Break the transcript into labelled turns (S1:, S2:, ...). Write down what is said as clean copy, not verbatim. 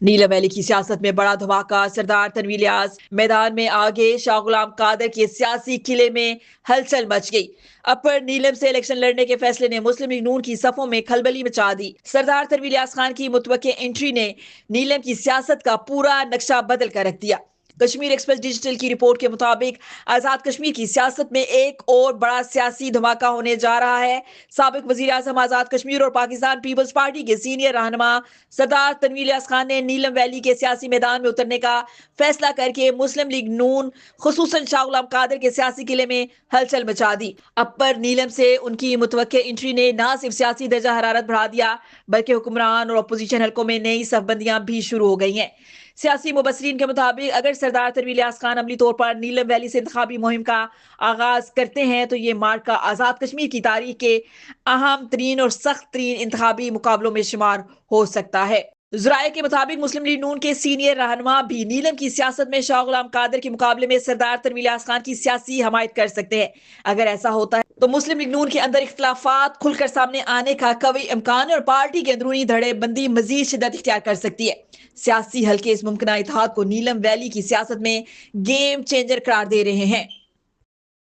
S1: नीलम valley की सियासत में बड़ा धमाका। सरदार तनवीर इलियास मैदान में आगे, शाह गुलाम कादर के सियासी किले में हलचल मच गई। अपर नीलम से इलेक्शन लड़ने के फैसले ने मुस्लिम लीग नून की सफों में खलबली मचा दी। सरदार तनवीर इलियास खान की मुतवक्के एंट्री ने नीलम की सियासत का पूरा नक्शा बदल कर रख दिया। कश्मीर एक्सप्रेस डिजिटल की रिपोर्ट के मुताबिक आजाद कश्मीर की सियासत में एक और बड़ा सियासी धमाका होने जा रहा है। साबिक वजीर आजम आजाद कश्मीर और पाकिस्तान पीपल्स पार्टी के सीनियर रहनुमा सरदार तनवीर इलियास खान ने नीलम वैली के सियासी मैदान में उतरने का फैसला करके मुस्लिम लीग नून, खुसूसन शाह गुलाम कादर के सियासी किले में हलचल मचा दी। अपर नीलम से उनकी मुतवक्के एंट्री ने न सिर्फ सियासी दर्जा हरारत बढ़ा दिया, बल्कि हुक्मरान और अपोजिशन हलकों में नई सफबंदियां भी शुरू हो गई हैं। सियासी मुबसरीन के मुताबिक अगर सरदार तनवीर इलियास खान अमली तौर पर नीलम वैली से इंतखाबी मुहिम का आगाज करते हैं तो ये मार्का आजाद कश्मीर की तारीख के अहम तरीन और सख्त तरीन इंतखाबी मुकाबलों में शुमार हो सकता है। जराये के मुताबिक मुस्लिम लीग नून के सीनियर रहनुमा भी नीलम की सियासत में शाह गुलाम कादर के मुकाबले में सरदार तनवीर इलियास खान की सियासी हमायत कर सकते हैं। अगर ऐसा होता है तो मुस्लिम लीग नून के अंदर इख्तलाफात खुलकर सामने आने का कवी इम्कान है और पार्टी के अंदरूनी धड़ेबंदी मजीद शिद्दत इख्तियार कर सकती है। सियासी हल्के इस मुमकिन इत्तेहाद को नीलम वैली की सियासत में गेम चेंजर करार दे रहे हैं।